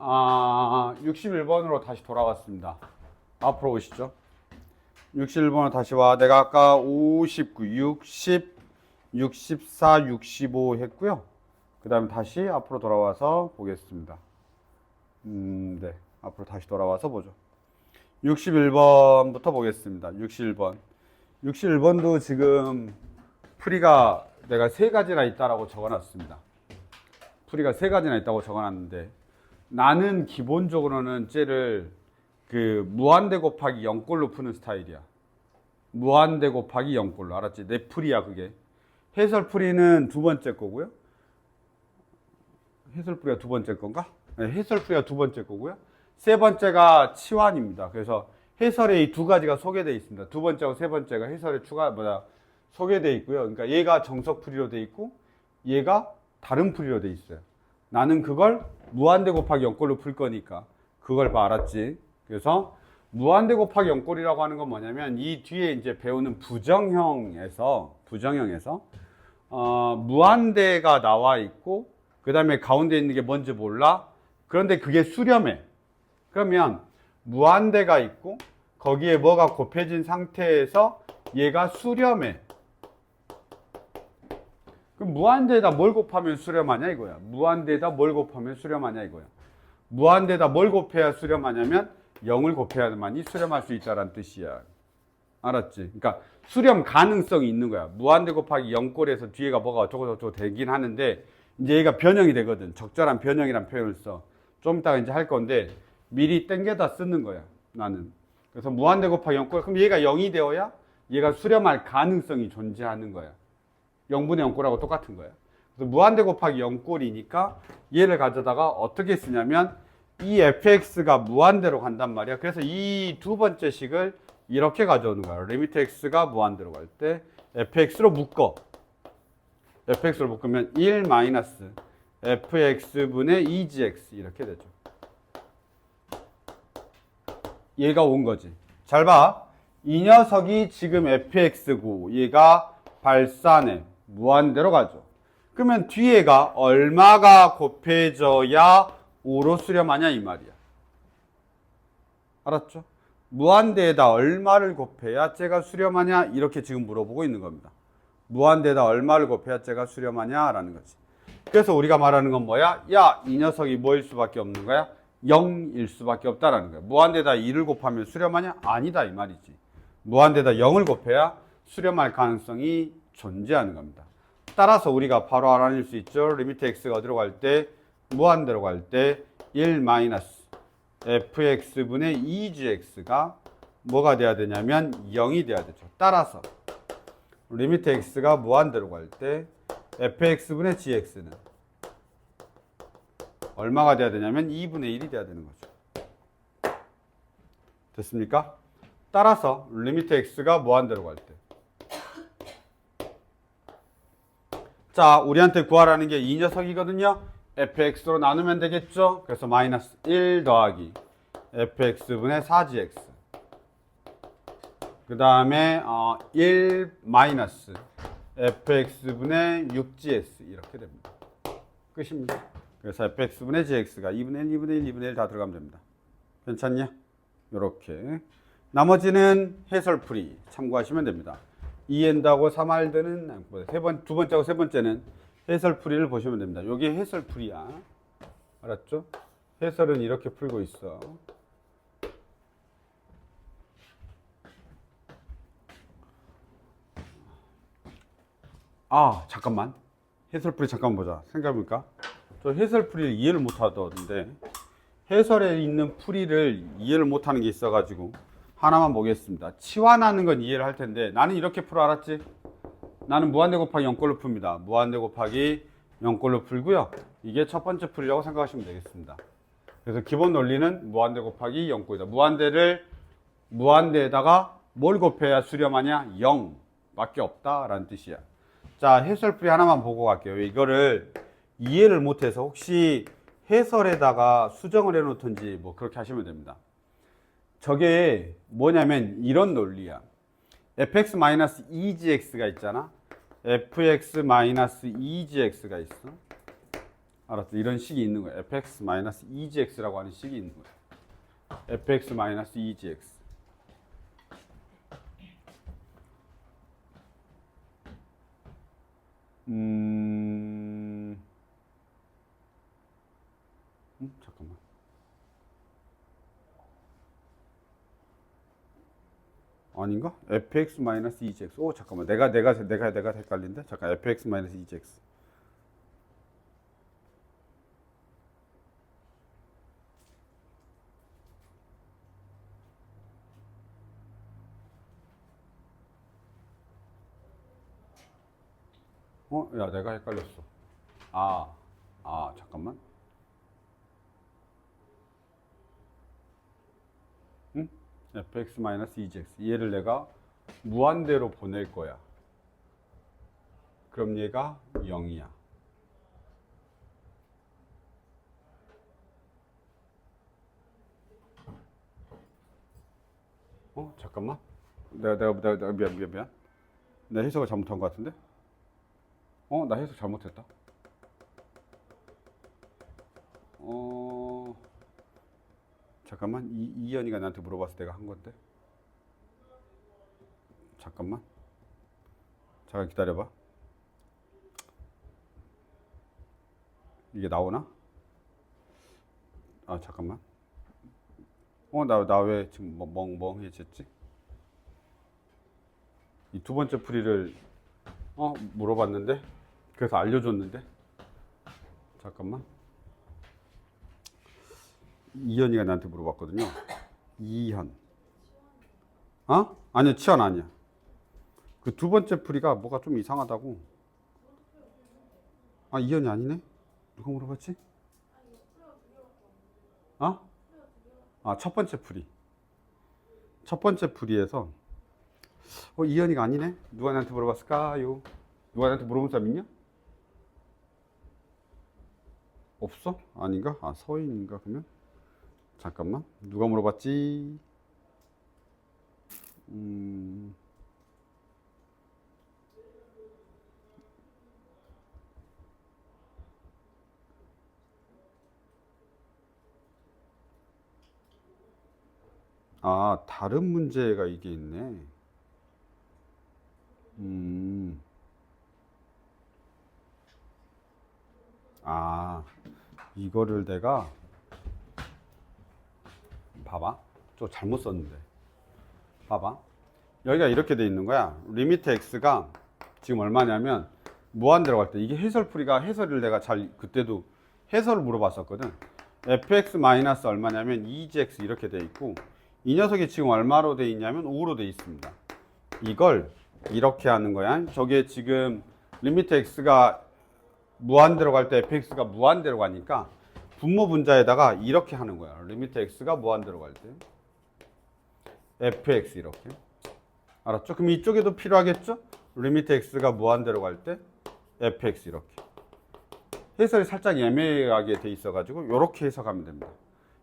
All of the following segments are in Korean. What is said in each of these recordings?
61번으로 다시 돌아왔습니다. 앞으로 오시죠. 61번으로 다시 와. 내가 아까 59, 60, 64, 65 했고요. 그 다음에 다시 앞으로 돌아와서 보겠습니다. 네. 앞으로 다시 돌아와서 보죠. 61번부터 보겠습니다. 61번. 61번도 지금 풀이가 내가 3가지나 있다라고 적어놨습니다. 풀이가 3가지나 있다고 적어놨는데 나는 기본적으로는 쟤를 무한대 곱하기 0꼴로 푸는 스타일이야. 무한대 곱하기 0꼴로. 알았지? 내 풀이야 그게. 해설 풀이는 두 번째 거고요. 해설 풀이가 두 번째 건가? 네, 해설 풀이가 두 번째 거고요. 세 번째가 치환입니다. 그래서 해설에 이 두 가지가 소개되어 있습니다. 두 번째하고 세 번째가 해설에 소개되어 있고요. 그러니까 얘가 정석 풀이로 되어 있고 얘가 다른 풀이로 되어 있어요. 나는 그걸 무한대 곱하기 0꼴로 풀 거니까 그걸 봐. 알았지? 그래서 무한대 곱하기 0꼴이라고 하는 건 뭐냐면 이 뒤에 이제 배우는 부정형에서 무한대가 나와 있고 그 다음에 가운데 있는 게 뭔지 몰라. 그런데 그게 수렴해. 그러면 무한대가 있고 거기에 뭐가 곱해진 상태에서 얘가 수렴해. 그럼 무한대에다 뭘 곱하면 수렴하냐 이거야. 무한대에다 뭘 곱하면 수렴하냐 이거야. 무한대에다 뭘 곱해야 수렴하냐면 0을 곱해야만이 수렴할 수 있다는 뜻이야. 알았지? 그러니까 수렴 가능성이 있는 거야. 무한대 곱하기 0꼴에서 뒤에가 뭐가 어쩌고저쩌고 되긴 하는데 이제 얘가 변형이 되거든. 적절한 변형이란 표현을 써. 좀 이따가 이제 할 건데 미리 땡겨다 쓰는 거야. 나는. 그래서 무한대 곱하기 0꼴. 그럼 얘가 0이 되어야 얘가 수렴할 가능성이 존재하는 거야. 0분의 0꼴하고 똑같은 거야. 그래서 무한대 곱하기 0꼴이니까 얘를 가져다가 어떻게 쓰냐면 이 fx가 무한대로 간단 말이야. 그래서 이 두 번째 식을 이렇게 가져오는 거야. 리미트 x가 무한대로 갈 때 fx로 묶어. fx로 묶으면 1 마이너스 fx분의 2gx 이렇게 되죠. 얘가 온 거지. 잘 봐. 이 녀석이 지금 fx고 얘가 발산해. 무한대로 가죠. 그러면 뒤에가 얼마가 곱해져야 5로 수렴하냐 이 말이야. 알았죠? 무한대에다 얼마를 곱해야 쟤가 수렴하냐 이렇게 지금 물어보고 있는 겁니다. 무한대에다 얼마를 곱해야 쟤가 수렴하냐 라는 거지. 그래서 우리가 말하는 건 뭐야? 야, 이 녀석이 뭐일 수밖에 없는 거야? 0일 수밖에 없다라는 거야. 무한대에다 2를 곱하면 수렴하냐? 아니다 이 말이지. 무한대에다 0을 곱해야 수렴할 가능성이 존재하는 겁니다. 따라서 우리가 바로 알아낼 수 있죠. 리미트 x가 어디로 갈 때? 무한대로 갈 때 1 마이너스 fx분의 2gx가 뭐가 돼야 되냐면 0이 돼야 되죠. 따라서 리미트 x가 무한대로 갈 때 fx분의 gx는 얼마가 돼야 되냐면 2분의 1이 돼야 되는 거죠. 됐습니까? 따라서 리미트 x가 무한대로 갈 때. 자, 우리한테 구하라는 게 이 녀석이거든요. fx로 나누면 되겠죠. 그래서 마이너스 1 더하기 fx분의 4gx 그 다음에 1 마이너스 fx분의 6gs 이렇게 됩니다. 끝입니다. 그래서 fx분의 gx가 2분의 1, 2분의 1, 2분의 1 다 들어가면 됩니다. 괜찮냐? 요렇게 나머지는 해설풀이 참고하시면 됩니다. 이해한다고 3알드는 두 번째하고 세 번째는 해설풀이를 보시면 됩니다. 여기 해설풀이야. 알았죠? 해설은 이렇게 풀고 있어. 잠깐만. 해설풀이 잠깐 보자. 생각해보니까 저 해설풀이를 이해를 못하던데 해설에 있는 풀이를 이해를 못하는 게 있어가지고 하나만 보겠습니다. 치환하는 건 이해를 할 텐데 나는 이렇게 풀어. 알았지? 나는 무한대 곱하기 0꼴로 풉니다. 무한대 곱하기 0꼴로 풀고요. 이게 첫 번째 풀이라고 생각하시면 되겠습니다. 그래서 기본 논리는 무한대 곱하기 0꼴이다. 무한대에다가 뭘 곱해야 수렴하냐? 0밖에 없다라는 뜻이야. 자, 해설풀이 하나만 보고 갈게요. 이거를 이해를 못해서 혹시 해설에다가 수정을 해놓든지 뭐 그렇게 하시면 됩니다. 저게 뭐냐면 이런 논리야. fx-2gx가 있잖아. fx-2gx가 있어. 알았어. 이런 식이 있는 거야. fx-2gx라고 하는 식이 있는 거야. fx-2gx. 잠깐만. 아닌가? fx-2gx. 오, 잠깐만. 내가 헷갈린데? 잠깐, fx-2gx. 야, 내가 헷갈렸어. 잠깐만. 응? fx-2gx. 얘를 내가 무한대로 보낼 거야. 그럼 얘가 0이야. 잠깐만. 내가 미안. 내 해석을 잘못한 것 같은데? 나 해석 잘못했다. 잠깐만. 이현이가 나한테 물어봤을 때 내가 한 건데. 잠깐 기다려봐. 이게 나오나? 잠깐만. 나 왜 지금 멍멍해졌지? 이 두 번째 풀이를 물어봤는데, 그래서 알려줬는데, 잠깐만. 이현이가 나한테 물어봤거든요. 이현. 아니야, 치현 아니야. 그 두 번째 풀이가 뭐가 좀 이상하다고. 이현이 아니네? 누가 물어봤지? 첫 번째 풀이. 첫 번째 풀이에서, 이현이가 아니네? 누가 나한테 물어봤을까요? 누가 나한테 물어본 사람 있냐? 없어? 아닌가? 서인인가, 그러면? 잠깐만. 누가 물어봤지? 다른 문제가 이게 있네. 이거를 내가 봐봐. 좀 잘못 썼는데. 봐봐. 여기가 이렇게 돼 있는 거야. 리미트 x가 지금 얼마냐면 무한대로 갈 때 이게 해설풀이가 해설을 내가 그때도 해설을 물어봤었거든. fx 마이너스 얼마냐면 2gx 이렇게 돼 있고 이 녀석이 지금 얼마로 돼 있냐면 5로 돼 있습니다. 이걸 이렇게 하는 거야. 저게 지금 리미트 x가 무한대로 갈 때 fx가 무한대로 가니까 분모 분자에다가 이렇게 하는 거야. 리미트 x가 무한대로 갈 때 fx 이렇게. 알았죠? 그럼 이쪽에도 필요하겠죠? 리미트 x가 무한대로 갈 때 fx 이렇게. 해설이 살짝 애매하게 돼 있어가지고 이렇게 해석하면 됩니다.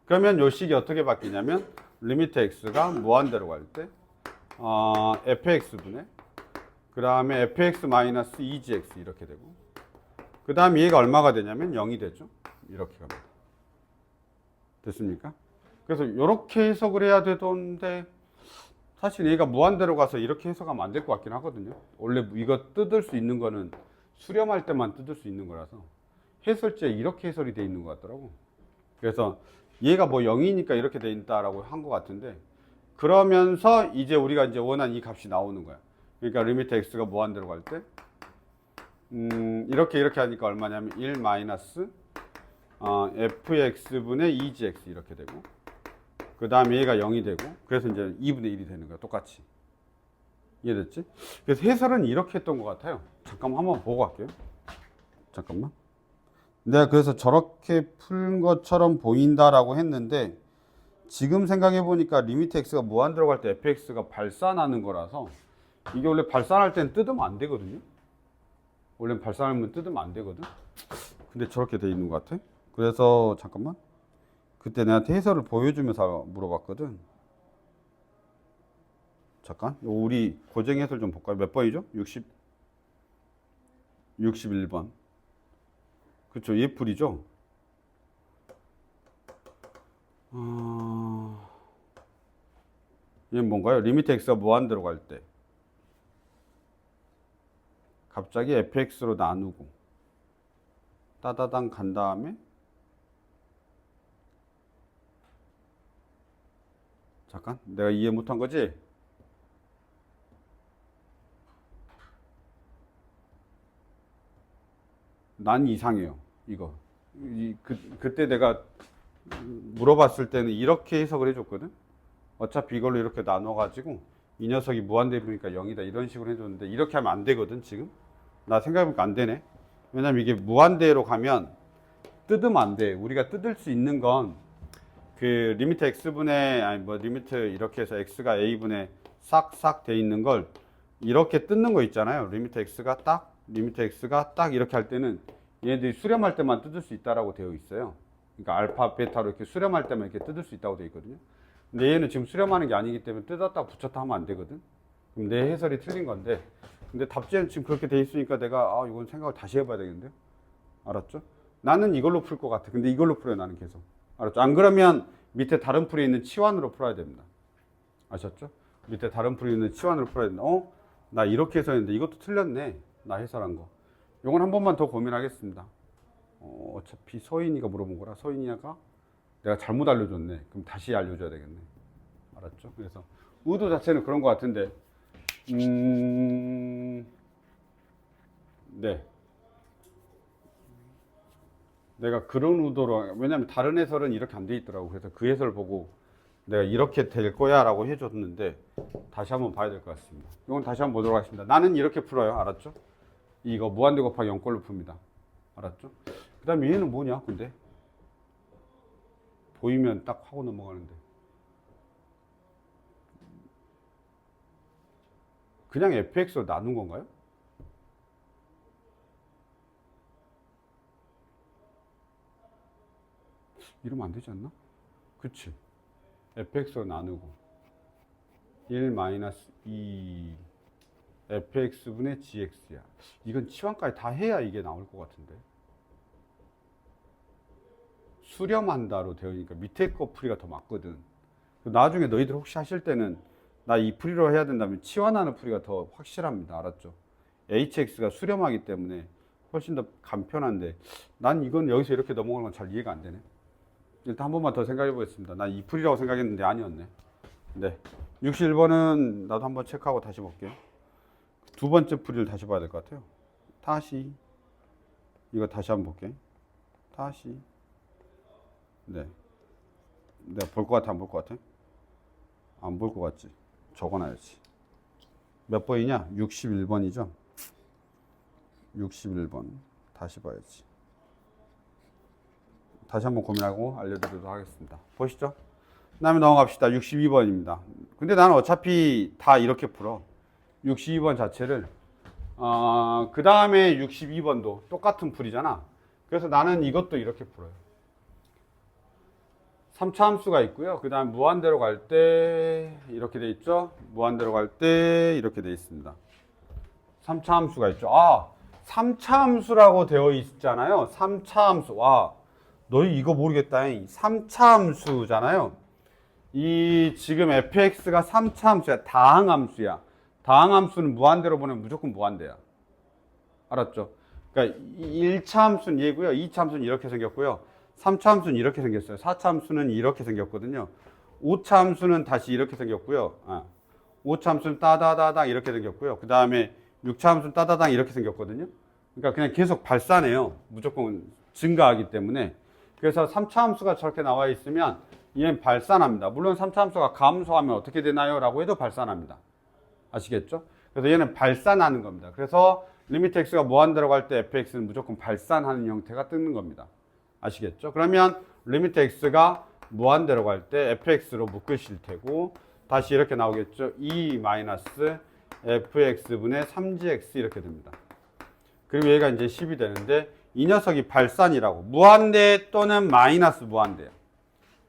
그러면 요 식이 어떻게 바뀌냐면 리미트 x가 무한대로 갈 때 fx분의 그 다음에 fx-2gx 이렇게 되고 그 다음에 얘가 얼마가 되냐면 0이 되죠. 이렇게 갑니다. 됐습니까? 그래서 이렇게 해석을 해야 되던데 사실 얘가 무한대로 가서 이렇게 해석하면 안 될 것 같긴 하거든요. 원래 이거 뜯을 수 있는 거는 수렴할 때만 뜯을 수 있는 거라서 해설지에 이렇게 해설이 돼 있는 것 같더라고. 그래서 얘가 뭐 0이니까 이렇게 돼 있다라고 한 것 같은데 그러면서 이제 우리가 이제 원하는 이 값이 나오는 거야. 그러니까 리미트 x가 무한대로 갈 때 이렇게 하니까 얼마냐면 1 마이너스 fx분의 2gx 이렇게 되고 그 다음에 얘가 0이 되고 그래서 이제 2분의 1이 되는 거야. 똑같이. 이해됐지? 그래서 해설은 이렇게 했던 것 같아요. 잠깐만 한번 보고 갈게요. 잠깐만. 내가 그래서 저렇게 푼 것처럼 보인다라고 했는데 지금 생각해 보니까 리미트 x가 무한대로 갈 때 fx가 발산하는 거라서 이게 원래 발산할 때는 뜯으면 안 되거든요. 원래 발산하면 뜯으면 안 되거든. 근데 저렇게 돼 있는 것 같아. 그래서 잠깐만. 그때 내한테 해설을 보여주면서 물어봤거든. 잠깐. 우리 고정 해설 좀 볼까요? 몇 번이죠? 61번. 그쵸? 얘 풀이죠? 얘는 뭔가요? 리미트 x가 무한대로 갈 때 갑자기 fx로 나누고 따다당 간 다음에 잠깐 내가 이해 못한 거지? 난 이상해요 이거 그때 내가 물어봤을 때는 이렇게 해석을 해줬거든. 어차피 이걸로 이렇게 나눠가지고 이 녀석이 무한대니까 0이다 이런 식으로 해줬는데 이렇게 하면 안 되거든. 지금 나 생각해보니까 안 되네. 왜냐면 이게 무한대로 가면 뜯으면 안 돼. 우리가 뜯을 수 있는 건 그 리미트 x분의 아니 뭐 리미트 이렇게 해서 x가 a분의 싹싹 돼 있는 걸 이렇게 뜯는 거 있잖아요. 리미트 x가 딱 이렇게 할 때는 얘네들이 수렴할 때만 뜯을 수 있다라고 되어 있어요. 그러니까 알파, 베타로 이렇게 수렴할 때만 이렇게 뜯을 수 있다고 되어 있거든요. 근데 얘는 지금 수렴하는 게 아니기 때문에 뜯었다 붙였다 하면 안 되거든. 그럼 내 해설이 틀린 건데, 근데 답지에는 지금 그렇게 돼 있으니까 내가 이건 생각을 다시 해봐야 되겠는데요. 알았죠? 나는 이걸로 풀 것 같아. 근데 이걸로 풀어요, 나는 계속. 알았죠? 안 그러면 밑에 다른 풀에 있는 치환으로 풀어야 됩니다. 아셨죠? 밑에 다른 풀에 있는 치환으로 풀어야 된다. 나 이렇게 해서 했는데 이것도 틀렸네. 나 해설한 거. 요건 한 번만 더 고민하겠습니다. 어차피 서인이가 물어본 거라 서인이가 내가 잘못 알려줬네. 그럼 다시 알려줘야 되겠네. 알았죠? 그래서 의도 자체는 그런 것 같은데 네. 내가 그런 의도로 왜냐면 다른 해설은 이렇게 안 돼 있더라고. 그래서 그 해설 보고 내가 이렇게 될 거야 라고 해줬는데 다시 한번 봐야 될 것 같습니다. 이건 다시 한번 보도록 하겠습니다. 나는 이렇게 풀어요. 알았죠? 이거 무한대 곱하기 0꼴로 풉니다. 알았죠? 그 다음에 얘는 뭐냐 근데 보이면 딱 하고 넘어가는데 그냥 fx로 나눈 건가요? 이러면 안 되지 않나? 그치 fx로 나누고 1-2 fx분의 gx야. 이건 치환까지 다 해야 이게 나올 것 같은데 수렴한다로 되어 있으니까 밑에 거 풀이가 더 맞거든. 나중에 너희들 혹시 하실 때는 나 이 풀이로 해야 된다면 치환하는 풀이가 더 확실합니다. 알았죠? hx가 수렴하기 때문에 훨씬 더 간편한데 난 이건 여기서 이렇게 넘어가는 건 잘 이해가 안 되네. 일단 한 번만 더 생각해 보겠습니다. 난 이 풀이라고 생각했는데 아니었네. 네. 61번은 나도 한번 체크하고 다시 볼게요. 두 번째 풀이를 다시 봐야 될 것 같아요. 다시 이거 다시 한번 볼게. 다시 네. 내가 볼 것 같아 안 볼 것 같아? 안 볼 것 같지? 적어놔야지. 몇 번이냐? 61번이죠? 61번 다시 봐야지. 다시 한번 고민하고 알려드리도록 하겠습니다. 보시죠. 그 다음에 넘어갑시다. 62번입니다. 근데 나는 어차피 다 이렇게 풀어. 62번 자체를 그 다음에 62번도 똑같은 풀이잖아. 그래서 나는 이것도 이렇게 풀어요. 3차 함수가 있고요. 그 다음 무한대로 갈 때 이렇게 돼 있죠. 무한대로 갈 때 이렇게 돼 있습니다. 3차 함수가 있죠. 3차 함수라고 되어 있잖아요. 3차 함수. 너희 이거 모르겠다. 3차 함수잖아요. 이 지금 fx가 3차 함수야. 다항 함수야. 다항 함수는 무한대로 보내면 무조건 무한대야. 알았죠? 그러니까 1차 함수는 얘고요. 2차 함수는 이렇게 생겼고요. 3차 함수는 이렇게 생겼어요. 4차 함수는 이렇게 생겼거든요. 5차 함수는 다시 이렇게 생겼고요. 5차 함수는 따다다당 이렇게 생겼고요. 그 다음에 6차 함수는 따다당 이렇게 생겼거든요. 그러니까 그냥 계속 발산해요. 무조건 증가하기 때문에. 그래서 3차 함수가 저렇게 나와 있으면 얘는 발산합니다. 물론 3차 함수가 감소하면 어떻게 되나요? 라고 해도 발산합니다. 아시겠죠? 그래서 얘는 발산하는 겁니다. 그래서 리미트 x가 무한대로 갈 때 fx는 무조건 발산하는 형태가 뜨는 겁니다. 아시겠죠? 그러면 리미트 x가 무한대로 갈 때 fx로 묶으실 테고 다시 이렇게 나오겠죠? 2-fx분의 3gx 이렇게 됩니다. 그리고 얘가 이제 10이 되는데 이 녀석이 발산이라고. 무한대 또는 마이너스 무한대야.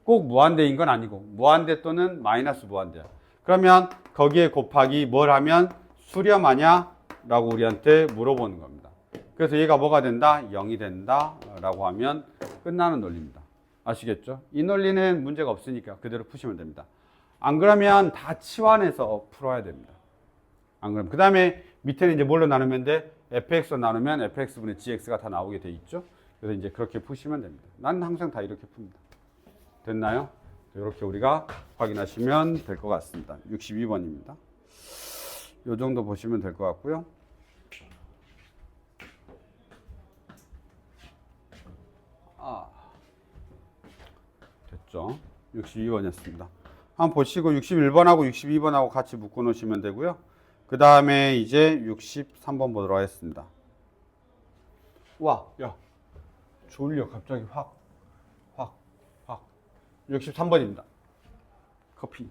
꼭 무한대인 건 아니고 무한대 또는 마이너스 무한대야. 그러면 거기에 곱하기 뭘 하면 수렴하냐? 라고 우리한테 물어보는 겁니다. 그래서 얘가 뭐가 된다? 0이 된다 라고 하면 끝나는 논리입니다. 아시겠죠? 이 논리는 문제가 없으니까 그대로 푸시면 됩니다. 안 그러면 다 치환해서 풀어야 됩니다. 안 그러면 그 다음에 밑에는 이제 뭘로 나누면 돼? fx로 나누면 fx분의 gx가 다 나오게 돼 있죠. 그래서 이제 그렇게 푸시면 됩니다. 나는 항상 다 이렇게 풉니다. 됐나요? 이렇게 우리가 확인하시면 될 것 같습니다. 62번입니다. 이 정도 보시면 될 것 같고요. 됐죠? 62번이었습니다. 한번 보시고 61번하고 62번하고 같이 묶어 놓으시면 되고요. 그 다음에 이제 63번 보도록 하겠습니다. 와, 야, 졸려. 갑자기 확. 63번입니다. 커피.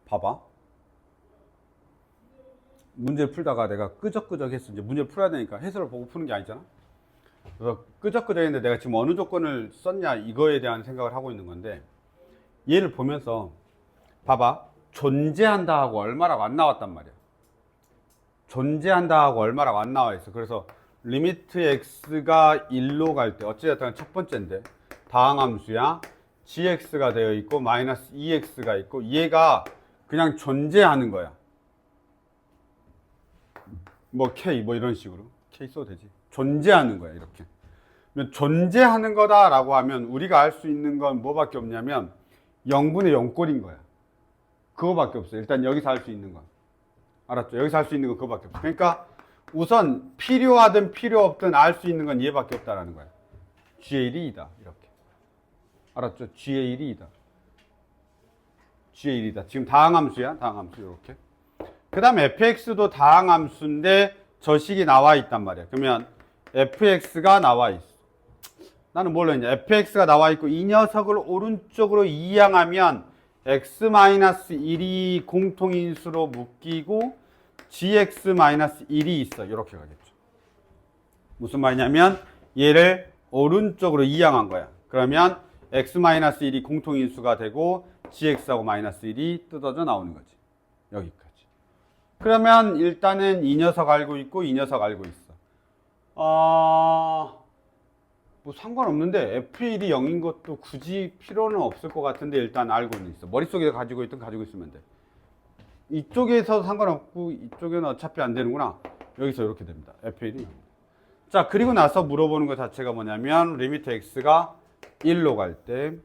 봐봐. 문제를 풀다가 내가 끄적끄적 했어. 이제 문제를 풀어야 되니까 해설을 보고 푸는 게 아니잖아. 그래서 끄적끄적 했는데 내가 지금 어느 조건을 썼냐 이거에 대한 생각을 하고 있는 건데 얘를 보면서 봐봐. 존재한다 하고 얼마라고 안 나왔단 말이야. 존재한다 하고 얼마라고 안 나와 있어. 그래서 리미트 x가 1로 갈 때 어찌됐든 첫 번째인데 다항함수야. gx가 되어 있고 마이너스 2x가 있고 얘가 그냥 존재하는 거야. 뭐 k 뭐 이런 식으로 k 써도 되지. 존재하는 거야 이렇게. 존재하는 거다라고 하면 우리가 알 수 있는 건 뭐밖에 없냐면 0분의 0꼴인 거야. 그거밖에 없어. 일단 여기서 할 수 있는 건. 알았죠? 여기서 할 수 있는 건 그거밖에 없어. 그러니까 우선 필요하든 필요 없든 알 수 있는 건 얘밖에 없다라는 거야. g의 1이다 이렇게. 알았죠? g의 1이다. g의 1이다. 지금 다항함수야. 다항함수 이렇게. 그 다음에 fx도 다항함수인데 저 식이 나와 있단 말이야. 그러면 fx가 나와 있어. 나는 뭘로 했냐? fx가 나와 있고 이 녀석을 오른쪽으로 이항하면 x-1이 공통인수로 묶이고 gx-1이 있어. 이렇게 가겠죠. 무슨 말이냐면 얘를 오른쪽으로 이항한 거야. 그러면 x-1이 공통인수가 되고 gx하고 -1이 뜯어져 나오는 거지. 여기까지. 그러면 일단은 이 녀석 알고 있고 이 녀석 알고 있어. 뭐 상관없는데 f1이 0인 것도 굳이 필요는 없을 것 같은데 일단 알고는 있어. 머릿속에 가지고 있든 가지고 있으면 돼. 이쪽에서 상관없고 이쪽에는 어차피 안 되는구나. 여기서 이렇게 됩니다. f1이 0. 자, 그리고 나서 물어보는 것 자체가 뭐냐면 리미트 x가 1로 갈 때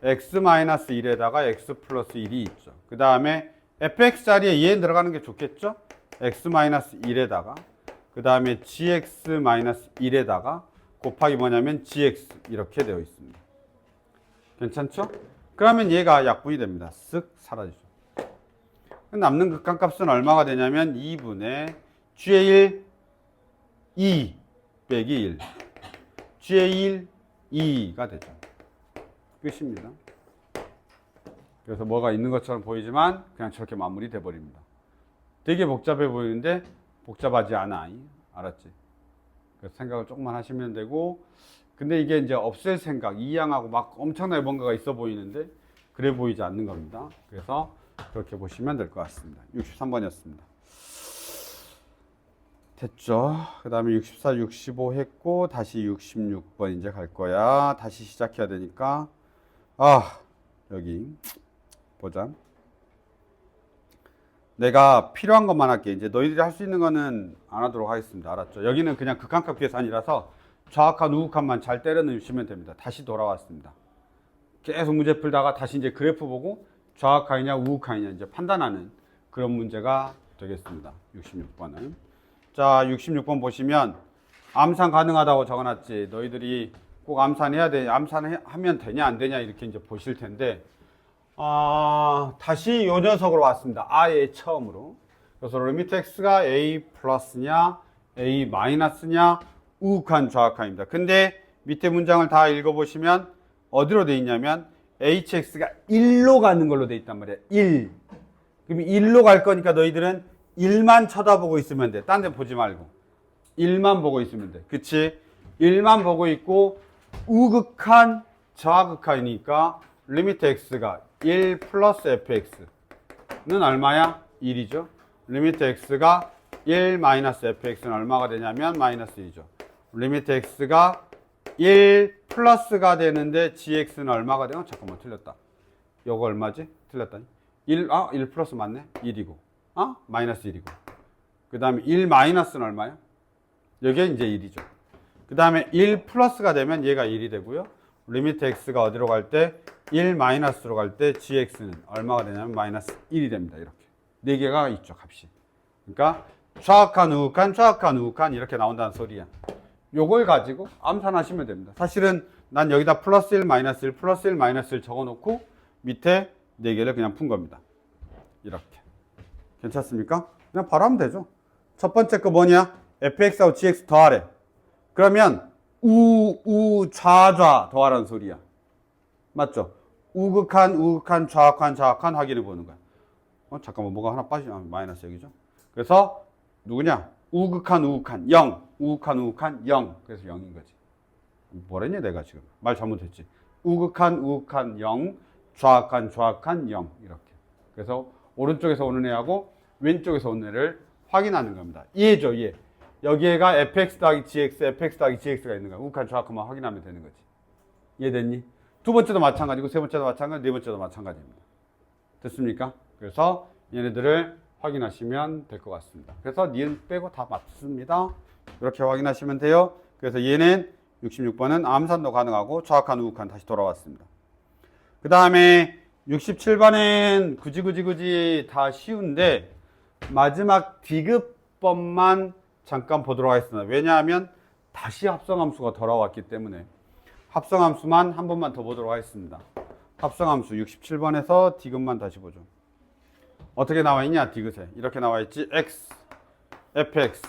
x-1에다가 x 플러스 1이 있죠. 그 다음에 fx 자리에 얘 들어가는 게 좋겠죠? x-1에다가 그 다음에 gx-1에다가 곱하기 뭐냐면 gx 이렇게 되어 있습니다. 괜찮죠? 그러면 얘가 약분이 됩니다. 쓱 사라지죠. 남는 극한값은 얼마가 되냐면 2분의 g의 1, 2 빼기 1 g의 1, 2가 되죠. 끝입니다. 그래서 뭐가 있는 것처럼 보이지만 그냥 저렇게 마무리 돼 버립니다. 되게 복잡해 보이는데 복잡하지 않아. 알았지? 그래서 생각을 조금만 하시면 되고, 근데 이게 이제 없앨 생각, 이양하고 막 엄청나게 뭔가가 있어 보이는데 그래 보이지 않는 겁니다. 그래서 그렇게 보시면 될 것 같습니다. 63번이었습니다. 됐죠? 그 다음에 64, 65 했고 다시 66번 이제 갈 거야. 다시 시작해야 되니까 여기 보자. 내가 필요한 것만 할게. 이제 너희들이 할 수 있는 거는 안 하도록 하겠습니다. 알았죠? 여기는 그냥 극한값 계산이라서 좌악한 우극한만 잘 때려 넣으시면 됩니다. 다시 돌아왔습니다. 계속 문제 풀다가 다시 이제 그래프 보고 좌악한이냐 우극한이냐 이제 판단하는 그런 문제가 되겠습니다. 66번은. 자, 66번 보시면 암산 가능하다고 적어놨지. 너희들이 꼭 암산해야 돼. 암산하면 되냐 안 되냐 이렇게 이제 보실 텐데 다시 요 녀석으로 왔습니다. 아예 처음으로. 그래서 리미트 x가 a 플러스냐 a 마이너스냐 우극한 좌악한입니다. 근데 밑에 문장을 다 읽어보시면 어디로 돼 있냐면 hx가 1로 가는 걸로 돼 있단 말이야. 1. 그럼 1로 갈 거니까 너희들은 1만 쳐다보고 있으면 돼. 딴 데 보지 말고 1만 보고 있으면 돼. 그치? 1만 보고 있고 우극한 좌극한이니까 리미트 x가 1 플러스 fx는 얼마야? 1이죠. 리미트 x가 1 마이너스 fx는 얼마가 되냐면 마이너스 1이죠. 리미트 x가 1 플러스가 되는데 gx는 얼마가 돼요? 잠깐만 틀렸다. 요거 얼마지? 틀렸다니. 1 플러스 맞네? 1이고. 마이너스 1이고. 그 다음에 1 마이너스는 얼마야? 여기에 이제 1이죠. 그 다음에 1 플러스가 되면 얘가 1이 되고요. 리미트 x가 어디로 갈 때? 1 마이너스로 갈 때 gx는 얼마가 되냐면 마이너스 1이 됩니다. 이렇게. 4개가 있죠, 값이. 그러니까 좌악한, 우악한 이렇게 나온다는 소리야. 요걸 가지고 암산하시면 됩니다. 사실은 난 여기다 플러스 1, 마이너스 1, 플러스 1, 마이너스 1 적어놓고 밑에 4개를 그냥 푼 겁니다. 이렇게. 괜찮습니까? 그냥 바로 하면 되죠. 첫 번째 거 뭐냐? fx하고 gx 더하래. 그러면 좌 더하라는 소리야. 맞죠? 우극한, 좌악한 확인해 보는 거야. 잠깐만, 뭐가 하나 빠지냐? 마이너스 여기죠. 그래서 누구냐? 우극한 0. 우극한 0. 그래서 0인 거지. 뭐랬냐 내가 지금. 말 잘못했지. 우극한 0. 좌악한 0. 이렇게. 그래서 오른쪽에서 오는 애하고 왼쪽에서 오는 애를 확인하는 겁니다. 이해죠, 이해. 여기에가 fx 더하기 gx, fx 더하기 gx가 있는 거야. 우극한 좌악한만 확인하면 되는 거지. 이해됐니? 두 번째도 마찬가지고 세 번째도 마찬가지, 네 번째도 마찬가지입니다. 됐습니까? 그래서 얘네들을 확인하시면 될 것 같습니다. 그래서 니은 빼고 다 맞습니다. 이렇게 확인하시면 돼요. 그래서 얘는 66번은 암산도 가능하고 좌악한, 우극한 다시 돌아왔습니다. 그 다음에 67번은 굳이 다 쉬운데 마지막 디귿번만 잠깐 보도록 하겠습니다. 왜냐하면 다시 합성함수가 돌아왔기 때문에 합성함수만 한 번만 더 보도록 하겠습니다. 합성함수 67번에서 디귿만 다시 보죠. 어떻게 나와 있냐? 디귿에 이렇게 나와 있지. x, fx,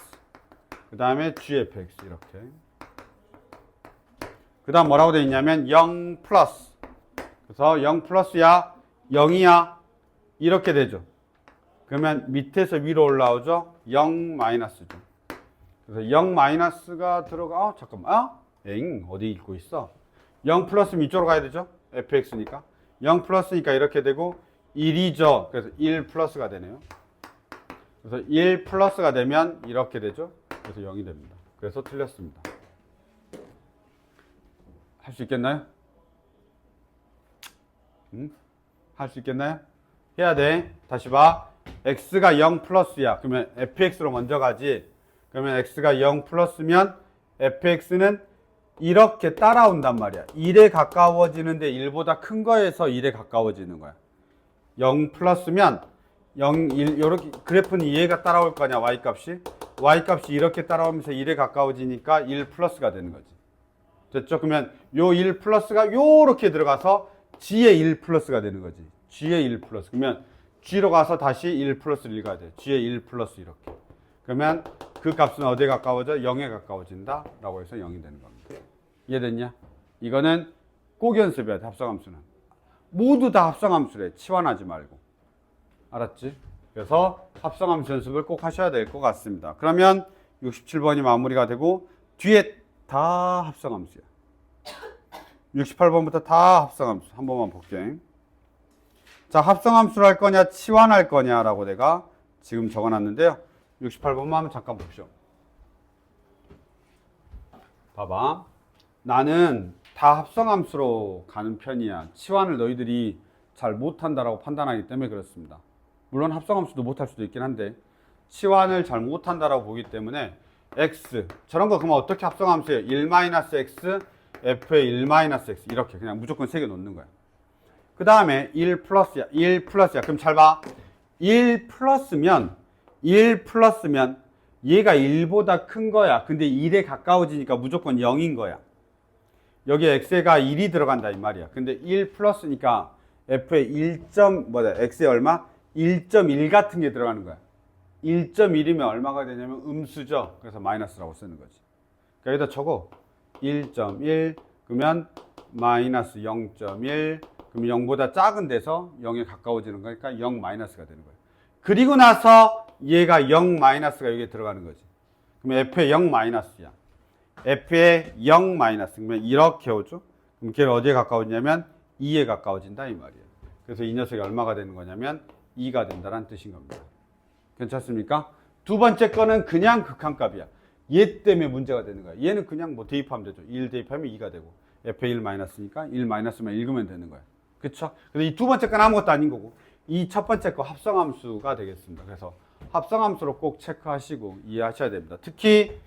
그 다음에 gfx 이렇게. 그 다음 뭐라고 되어 있냐면 0 플러스. 그래서 0 플러스야 0이야 이렇게 되죠. 그러면 밑에서 위로 올라오죠. 0 마이너스죠. 그래서 0 마이너스가 들어가. 잠깐만. 어디 읽고 있어? 0 플러스면 이쪽으로 가야 되죠. fx니까 0 플러스니까 이렇게 되고 1이죠. 그래서 1 플러스가 되네요. 그래서 1 플러스가 되면 이렇게 되죠. 그래서 0이 됩니다. 그래서 틀렸습니다. 할 수 있겠나요? 할 수 있겠나요? 해야 돼. 다시 봐. x가 0 플러스야. 그러면 fx로 먼저 가지. 그러면 x가 0 플러스면 fx는 이렇게 따라온단 말이야. 1에 가까워지는데 1보다 큰 거에서 1에 가까워지는 거야. 0 플러스면 0, 1, 이렇게 그래프는 얘가 따라올 거냐, y값이. y값이 이렇게 따라오면서 1에 가까워지니까 1 플러스가 되는 거지. 됐죠? 그러면 요 1 플러스가 요렇게 들어가서 g의 1 플러스가 되는 거지. g의 1 플러스. 그러면 g로 가서 다시 1 플러스를 읽어야 돼. g의 1 플러스 이렇게. 그러면 그 값은 어디에 가까워져? 0에 가까워진다 라고 해서 0이 되는 겁니다. 이해됐냐? 이거는 꼭 연습해야 돼. 합성함수는 모두 다 합성함수래. 치환하지 말고. 알았지? 그래서 합성함수 연습을 꼭 하셔야 될 것 같습니다. 그러면 67번이 마무리가 되고 뒤에 다 합성함수야. 68번부터 다 합성함수. 한 번만 볼게. 자, 합성함수를 할 거냐 치환할 거냐라고 내가 지금 적어놨는데요. 68번만 한번 잠깐 봅시오. 봐봐. 나는 다 합성함수로 가는 편이야. 치환을 너희들이 잘 못한다라고 판단하기 때문에 그렇습니다. 물론 합성함수도 못할 수도 있긴 한데 치환을 잘 못한다라고 보기 때문에 x 저런 거 그러면 어떻게 합성함수예요? 1-x f의 1-x 이렇게 그냥 무조건 3개 놓는 거야. 그 다음에 1 플러스야. 1 플러스야. 그럼 잘 봐. 1 플러스면 얘가 1보다 큰 거야. 근데 1에 가까워지니까 무조건 0인 거야. 여기에 x가 1이 들어간다 이 말이야. 근데 1 플러스니까 f의 x의 얼마? 1.1 같은 게 들어가는 거야. 1.1이면 얼마가 되냐면 음수죠. 그래서 마이너스라고 쓰는 거지. 그러니까 여기다 적어. 1.1 그러면 마이너스 0.1 그럼 0보다 작은 데서 0에 가까워지는 거니까 0 마이너스가 되는 거예요. 그리고 나서 얘가 0 마이너스가 여기에 들어가는 거지. 그러면 f의 0 마이너스야. f의 0 마이너스 그러면 이렇게 오죠. 그럼 걔를 어디에 가까워지냐면 2에 가까워진다 이 말이에요. 그래서 이 녀석이 얼마가 되는 거냐면 2가 된다는 뜻인 겁니다. 괜찮습니까? 두 번째 거는 그냥 극한값이야. 얘 때문에 문제가 되는 거야. 얘는 그냥 뭐 대입하면 되죠. 1 대입하면 2가 되고 f의 1 마이너스니까 1 마이너스만 읽으면 되는 거야. 그쵸? 그래서 이 두 번째 건 아무것도 아닌 거고 이 첫 번째 거 합성함수가 되겠습니다. 그래서 합성함수로 꼭 체크하시고 이해하셔야 됩니다. 특히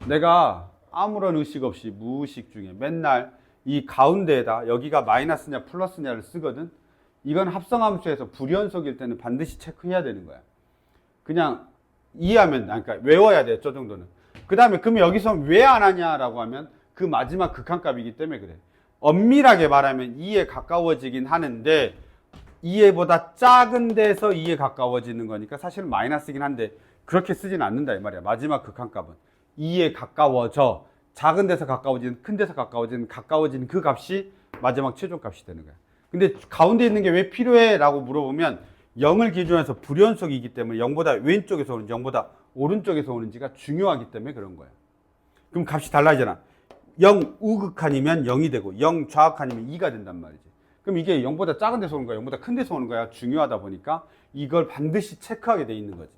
내가 아무런 의식 없이 무의식 중에 맨날 이 가운데에다 여기가 마이너스냐 플러스냐를 쓰거든. 이건 합성함수에서 불연속일 때는 반드시 체크해야 되는 거야. 그냥 이해하면, 그러니까 외워야 돼, 저 정도는. 그 다음에 그럼 여기서 왜 안 하냐라고 하면 그 마지막 극한값이기 때문에 그래. 엄밀하게 말하면 2에 가까워지긴 하는데 2에보다 작은 데서 2에 가까워지는 거니까 사실은 마이너스긴 한데 그렇게 쓰진 않는다 이 말이야. 마지막 극한값은 2에 가까워져, 작은 데서 가까워지는, 큰 데서 가까워지는 그 값이 마지막 최종값이 되는 거야. 근데 가운데 있는 게 왜 필요해? 라고 물어보면 0을 기준해서 불연속이기 때문에 0보다 왼쪽에서 오는지 0보다 오른쪽에서 오는지가 중요하기 때문에 그런 거야. 그럼 값이 달라지잖아. 0 우극한이면 0이 되고 0 좌극한이면 2가 된단 말이지. 그럼 이게 0보다 작은 데서 오는 거야? 0보다 큰 데서 오는 거야? 중요하다 보니까 이걸 반드시 체크하게 돼 있는 거지.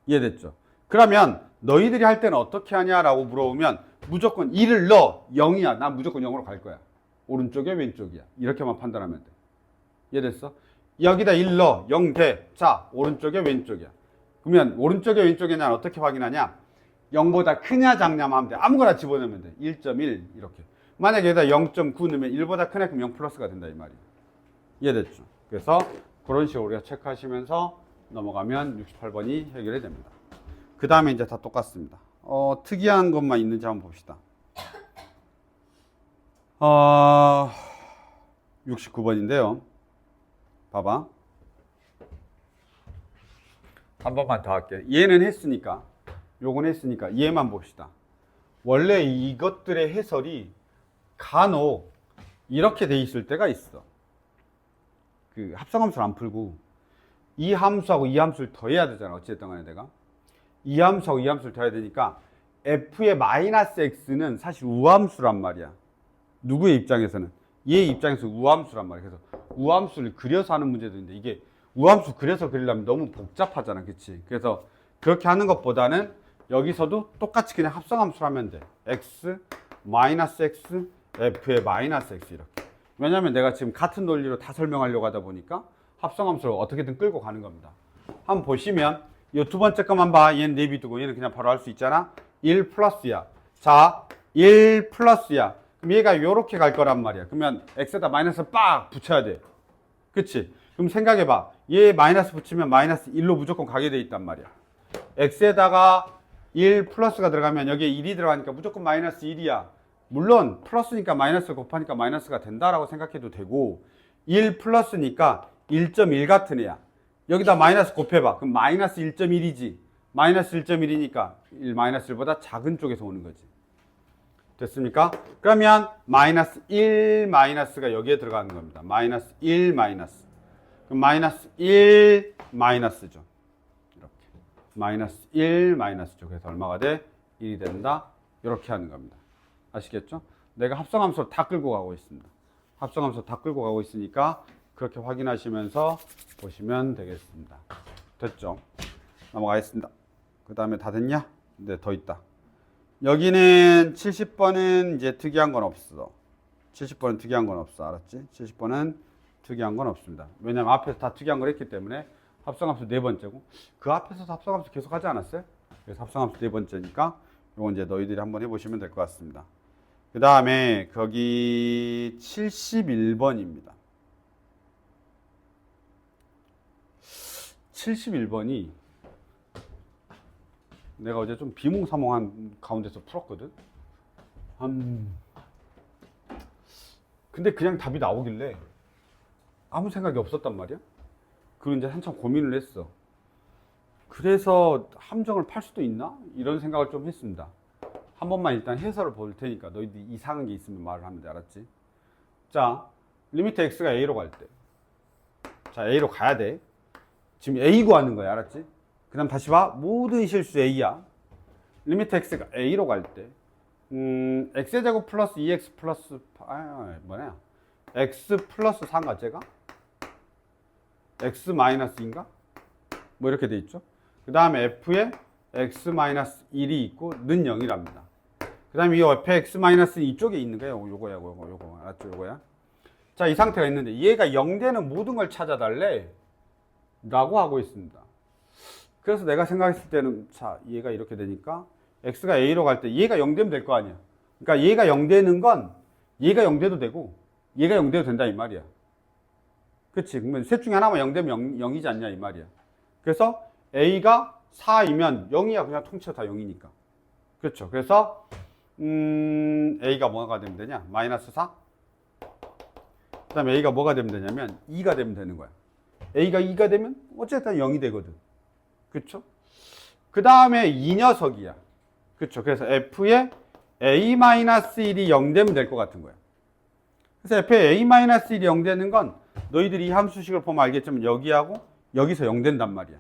이해됐죠? 그러면 너희들이 할 때는 어떻게 하냐라고 물어보면 무조건 2를 넣어. 0이야. 난 무조건 0으로 갈 거야. 오른쪽이야 왼쪽이야. 이렇게만 판단하면 돼. 이해됐어? 여기다 1 넣어. 0 돼. 자, 오른쪽이야 왼쪽이야. 그러면 오른쪽이야 왼쪽이냐 어떻게 확인하냐? 0보다 크냐 작냐만 하면 돼. 아무거나 집어넣으면 돼. 1.1 이렇게. 만약에 여기다 0.9 넣으면 1보다 크네 그럼 0 플러스가 된다 이 말이야. 이해됐죠? 그래서 그런 식으로 우리가 체크하시면서 넘어가면 68번이 해결이 됩니다. 그 다음에 이제 다 똑같습니다. 특이한 것만 있는지 한번 봅시다. 69번인데요. 봐봐. 한 번만 더 할게. 얘는 했으니까, 요건 했으니까 얘만 봅시다. 원래 이것들의 해설이 간혹 이렇게 돼 있을 때가 있어. 그 합성함수를 안 풀고 이 함수하고 이 함수를 더해야 되잖아. 어찌됐든 간에 내가 이 함수하고 이 함수를 더해야 되니까 f의 마이너스 x는 사실 우함수란 말이야. 누구의 입장에서는? 얘의 입장에서 우함수란 말이야. 그래서 우함수를 그려서 하는 문제도 있는데 이게 우함수 그려서 그리려면 너무 복잡하잖아. 그치? 그래서 그렇게 하는 것보다는 여기서도 똑같이 그냥 합성함수를 하면 돼. x, 마이너스 x, f의 마이너스 x 이렇게. 왜냐면 내가 지금 같은 논리로 다 설명하려고 하다 보니까 합성함수를 어떻게든 끌고 가는 겁니다. 한번 보시면 이 두 번째 것만 봐. 얘는 내비두고 얘는 그냥 바로 할 수 있잖아. 1 플러스야. 자, 1 플러스야. 그럼 얘가 이렇게 갈 거란 말이야. 그러면 x에다 마이너스 빡 붙여야 돼. 그치? 그럼 생각해봐. 얘 마이너스 붙이면 마이너스 1로 무조건 가게 돼 있단 말이야. x에다가 1 플러스가 들어가면 여기에 1이 들어가니까 무조건 마이너스 1이야. 물론 플러스니까 마이너스 곱하니까 마이너스가 된다라고 생각해도 되고 1 플러스니까 1.1 같은 애야. 여기다 마이너스 곱해봐. 그럼 마이너스 1.1이지. 마이너스 1.1이니까 1 마이너스 1보다 작은 쪽에서 오는 거지. 됐습니까? 그러면 마이너스 1 마이너스가 여기에 들어가는 겁니다. 마이너스 1 마이너스. 그럼 마이너스 1 마이너스죠. 이렇게. 마이너스 1 마이너스죠. 그래서 얼마가 돼? 1이 된다. 이렇게 하는 겁니다. 아시겠죠? 내가 합성함수를 다 끌고 가고 있습니다. 합성함수 다 끌고 가고 있으니까 그렇게 확인하시면서 보시면 되겠습니다. 됐죠? 넘어가겠습니다. 그 다음에 다 됐냐? 네, 더 있다. 여기는 70번은 이제 특이한 건 없어. 70번은 특이한 건 없어. 알았지? 70번은 특이한 건 없습니다. 왜냐면 앞에서 다 특이한 걸 했기 때문에 합성함수 네 번째고 그 앞에서도 합성함수 계속 하지 않았어요? 그래서 합성함수 네 번째니까 이건 이제 너희들이 한번 해보시면 될 것 같습니다. 그 다음에 거기 71번입니다. 71번이 내가 어제 좀 비몽사몽한 가운데서 풀었거든. 근데 그냥 답이 나오길래 아무 생각이 없었단 말이야. 그리고 이제 한참 고민을 했어. 그래서 함정을 팔 수도 있나? 이런 생각을 좀 했습니다. 한 번만 일단 해설을 볼 테니까 너희들이 이상한 게 있으면 말을 하면 돼. 알았지? 자, 리미트 x가 a로 갈 때. 자, a로 가야 돼. 지금 a 구하는 거야. 알았지? 그 다음 다시 봐. 모든 실수 a야. 리미트 x가 a로 갈 때 x제곱 플러스 2x 플러스 뭐냐? x 플러스 4인가 제가? x 마이너스인가? 뭐 이렇게 돼 있죠. 그 다음에 f에 x 마이너스 1이 있고 는 0이랍니다. 그 다음에 이 옆에 x 마이너스 이쪽에 있는 거예요. 요거야, 요거. 알았죠? 요거야. 자, 이 상태가 있는데 얘가 0 되는 모든 걸 찾아달래 라고 하고 있습니다. 그래서 내가 생각했을 때는 자, 얘가 이렇게 되니까 x가 a로 갈 때 얘가 0 되면 될 거 아니야. 그러니까 얘가 0 되는 건 얘가 0 돼도 되고 얘가 0 돼도 된다 이 말이야. 그치? 그러면 셋 중에 하나만 0 되면 0, 이지 않냐 이 말이야. 그래서 a가 4이면 0이야. 그냥 통째로 다 0이니까. 그렇죠. 그래서 a가 뭐가 되면 되냐? 마이너스 4. 그 다음에 a가 뭐가 되면 되냐면 2가 되면 되는 거야. a가 2가 되면 어쨌든 0이 되거든. 그렇죠? 그 다음에 이 녀석이야. 그렇죠? 그래서 f에 a-1이 0 되면 될 것 같은 거야. 그래서 f에 a-1이 0 되는 건 너희들이 이 함수식을 보면 알겠지만 여기하고 여기서 0 된단 말이야.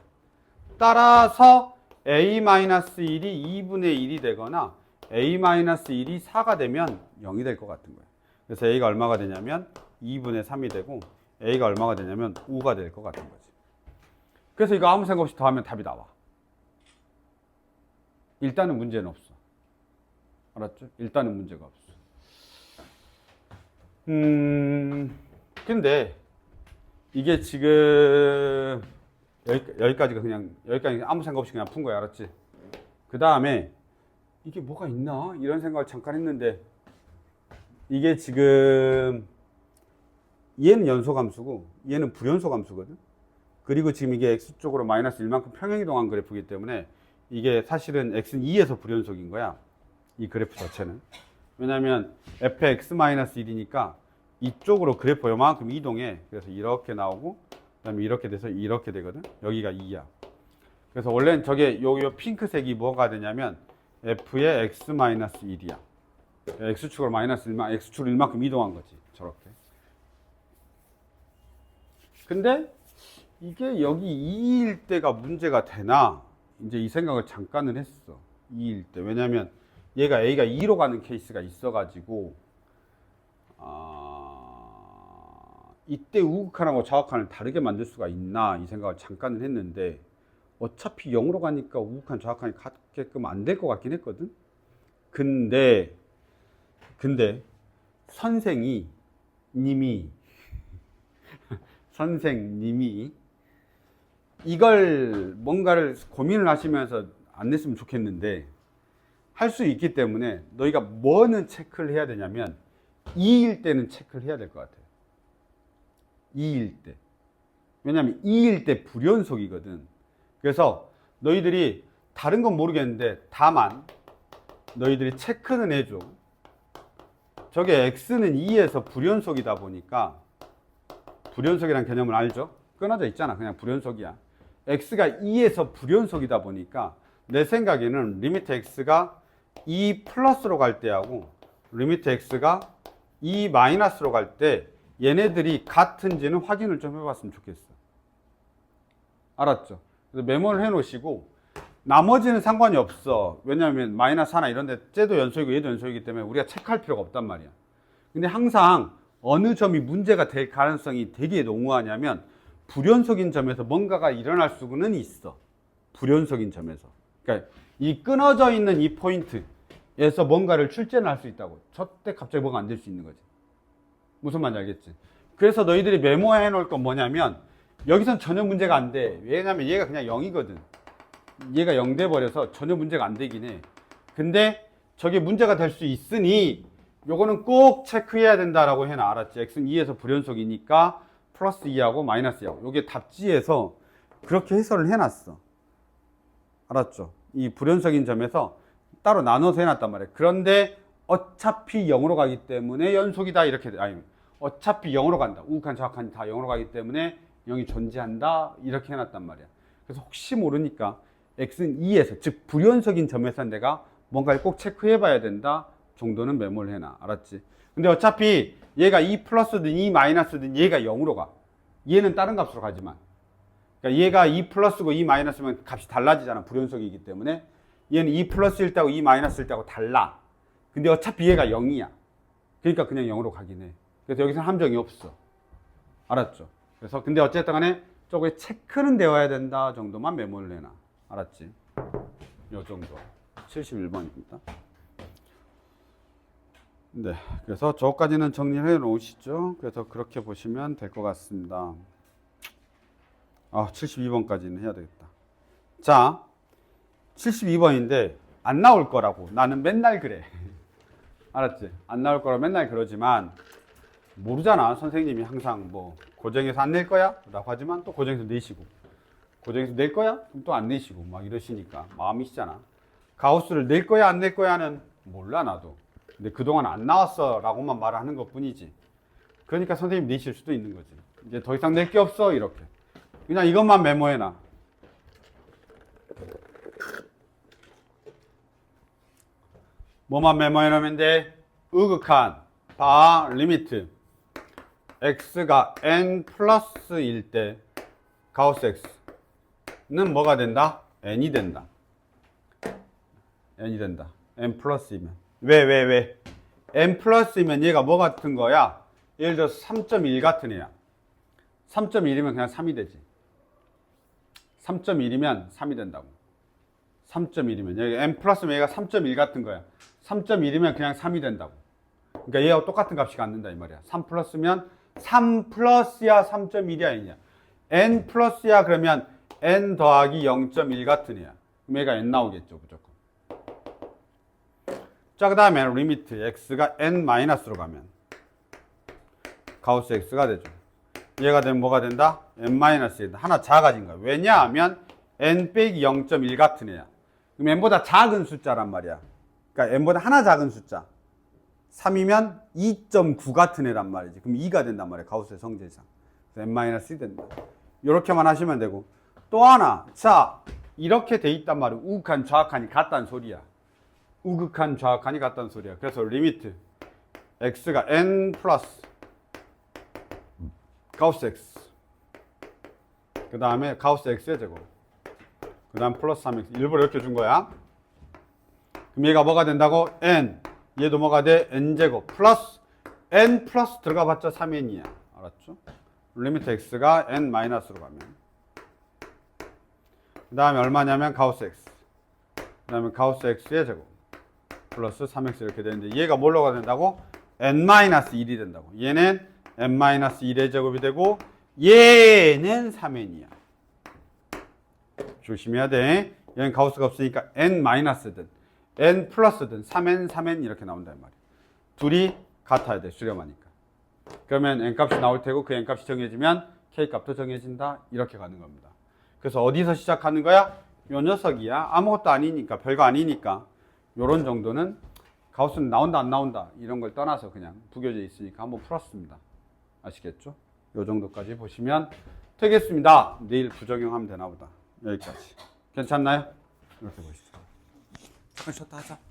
따라서 a-1이 2분의 1이 되거나 a-1이 4가 되면 0이 될 것 같은 거야. 그래서 a가 얼마가 되냐면 2분의 3이 되고 a가 얼마가 되냐면 5가 될 것 같은 거지. 그래서 이거 아무 생각 없이 더하면 답이 나와. 일단은 문제는 없어. 알았죠? 일단은 문제가 없어. 근데 이게 지금 여기까지가 그냥 여기까지 아무 생각 없이 그냥 푼 거야. 알았지? 그 다음에 이게 뭐가 있나? 이런 생각을 잠깐 했는데 이게 지금 얘는 연소감수고 얘는 불연소감수거든. 그리고 지금 이게 x쪽으로 마이너스 1만큼 평행이동한 그래프이기 때문에 이게 사실은 x는 2에서 불연속인 거야. 이 그래프 자체는. 왜냐면 fx-1이니까 이쪽으로 그래프 요만큼 이동해. 그래서 이렇게 나오고 그 다음에 이렇게 돼서 이렇게 되거든. 여기가 2야. 그래서 원래는 저게 요 핑크색이 뭐가 되냐면 f의 x-1이야. x축으로 마이너스 1만, x축으로 1만큼 이동한 거지. 저렇게. 근데 이게 여기 2일 때가 문제가 되나? 이제 이 생각을 잠깐은 했어. 2일 때. 왜냐면 얘가 A가 2로 가는 케이스가 있어가지고, 이때 우극한하고 좌극한을 다르게 만들 수가 있나? 이 생각을 잠깐은 했는데, 어차피 0으로 가니까 우극한, 좌극한이 같게끔 안 될 것 같긴 했거든? 근데, 선생님이 이걸 뭔가를 고민을 하시면서 안 냈으면 좋겠는데 할 수 있기 때문에 너희가 뭐는 체크를 해야 되냐면 2일 때는 체크를 해야 될 것 같아요. 2일 때. 왜냐하면 2일 때 불연속이거든. 그래서 너희들이 다른 건 모르겠는데 다만 너희들이 체크는 해줘. 저게 x는 2에서 불연속이다 보니까 불연속이라는 개념을 알죠? 끊어져 있잖아. 그냥 불연속이야. x가 2에서 불연속이다 보니까 내 생각에는 리미트 x가 2 플러스로 갈 때하고 리미트 x가 2 마이너스로 갈 때 얘네들이 같은지는 확인을 좀 해봤으면 좋겠어. 알았죠? 그래서 메모를 해놓으시고 나머지는 상관이 없어. 왜냐하면 마이너스 하나 이런데 쟤도 연속이고 얘도 연속이기 때문에 우리가 체크할 필요가 없단 말이야. 근데 항상 어느 점이 문제가 될 가능성이 되게 농후하냐면 불연속인 점에서 뭔가가 일어날 수는 있어. 불연속인 점에서. 그러니까 이 끊어져 있는 이 포인트에서 뭔가를 출제를 할 수 있다고. 저때 갑자기 뭐가 안 될 수 있는 거지. 무슨 말인지 알겠지? 그래서 너희들이 메모해 놓을 건 뭐냐면 여기선 전혀 문제가 안 돼. 왜냐면 얘가 그냥 0이거든. 얘가 0 돼 버려서 전혀 문제가 안 되긴 해. 근데 저게 문제가 될 수 있으니 요거는 꼭 체크해야 된다라고 해놔. 알았지? x는 2에서 불연속이니까 플러스 2하고 마이너스 2하고 요게 답지에서 그렇게 해설을 해놨어. 알았죠? 이 불연속인 점에서 따로 나눠서 해놨단 말이야. 그런데 어차피 0으로 가기 때문에 연속이다 이렇게 아니 어차피 0으로 간다. 우극한 좌극한이 다 0으로 가기 때문에 0이 존재한다 이렇게 해놨단 말이야. 그래서 혹시 모르니까 x는 2에서 즉 불연속인 점에서 내가 뭔가를 꼭 체크해 봐야 된다 정도는 메모를 해놔. 알았지? 근데 어차피 얘가 2 플러스든 2 마이너스든 얘가 0으로 가. 얘는 다른 값으로 가지만. 그러니까 얘가 2 플러스고 2 마이너스면 값이 달라지잖아. 불연속이기 때문에. 얘는 2 플러스일 때하고 2 마이너스일 때하고 달라. 근데 어차피 얘가 0이야. 그러니까 그냥 0으로 가긴 해. 그래서 여기서는 함정이 없어. 알았죠? 그래서 근데 어쨌든 간에 저거에 체크는 되어야 된다 정도만 메모를 해놔. 알았지? 요 정도. 71번입니다. 네. 그래서 저까지는 정리를 해 놓으시죠. 그래서 그렇게 보시면 될 것 같습니다. 72번까지는 해야 되겠다. 자, 72번인데 안 나올 거라고 나는 맨날 그래. 알았지? 안 나올 거라고 맨날 그러지만 모르잖아. 선생님이 항상 뭐 고정해서 안 낼 거야? 라고 하지만 또 고정해서 내시고 고정해서 낼 거야? 그럼 또 안 내시고 막 이러시니까 마음이시잖아. 가우스를 낼 거야 안 낼 거야는 몰라 나도. 근데 그동안 안 나왔어 라고만 말을 하는 것 뿐이지. 그러니까 선생님 내실 수도 있는 거지. 이제 더 이상 낼 게 없어 이렇게. 그냥 이것만 메모해놔. 뭐만 메모해놓으면 돼? 우극한 바 리미트 x가 n 플러스일 때 가우스 x는 뭐가 된다? n이 된다. n이 된다. n 플러스이면 왜? n 플러스이면 얘가 뭐 같은 거야? 예를 들어서 3.1 같은 애야. 3.1이면 그냥 3이 되지. 3.1이면 3이 된다고. 3.1이면 여기 n 플러스면 얘가 3.1 같은 거야. 3.1이면 그냥 3이 된다고. 그러니까 얘하고 똑같은 값이 갖는다 이 말이야. 3 플러스면 3 플러스야 3.1이야 아니냐. n 플러스야 그러면 n 더하기 0.1 같은 애야. 그럼 얘가 n 나오겠죠 무조건. 자, 그 다음에 리미트 x가 n 마이너스로 가면 가우스 x가 되죠. 얘가 되면 뭐가 된다? n 마이너스 된다. 하나 작아진 거야. 왜냐하면 n 빼기 0.1 같은 애야. 그럼 n보다 작은 숫자란 말이야. 그러니까 n보다 하나 작은 숫자. 3이면 2.9 같은 애란 말이지. 그럼 2가 된단 말이야. 가우스의 성질상. 그래서 n-1이 된다. 이렇게만 하시면 되고. 또 하나. 자, 이렇게 돼 있단 말이야. 우극한 좌악한이 같다는 소리야. 우극한 좌악한이 같다는 소리야. 그래서 리미트 x가 n 플러스 가우스 x. 그 다음에 가우스 x의 제곱. 그 다음 플러스 3x. 일부러 이렇게 준 거야. 그럼 얘가 뭐가 된다고? n. 얘도 뭐가 돼? n제곱 플러스 n 플러스 들어가 봤자 3n이야. 알았죠? 리미트 x가 n 마이너스로 가면 그 다음에 얼마냐면 가우스 x. 그 다음에 가우스 x의 제곱 플러스 3x 이렇게 되는데 얘가 뭘로 가 된다고? n-1이 된다고. 얘는 n-1의 제곱이 되고 얘는 3n이야. 조심해야 돼. 얘는 가우스가 없으니까 n-든 n 플러스든 3n, 3n 이렇게 나온단 말이야. 둘이 같아야 돼. 수렴하니까. 그러면 n 값이 나올 테고 그 n 값이 정해지면 k 값도 정해진다. 이렇게 가는 겁니다. 그래서 어디서 시작하는 거야? 요 녀석이야. 아무것도 아니니까 별거 아니니까 요런 정도는 가우스는 나온다 안 나온다 이런 걸 떠나서 그냥 부교재 있으니까 한번 풀었습니다. 아시겠죠? 요 정도까지 보시면 되겠습니다. 내일 부적용하면 되나 보다. 여기까지. 괜찮나요? 이렇게 보시죠. 잠깐 쉬었다 하자.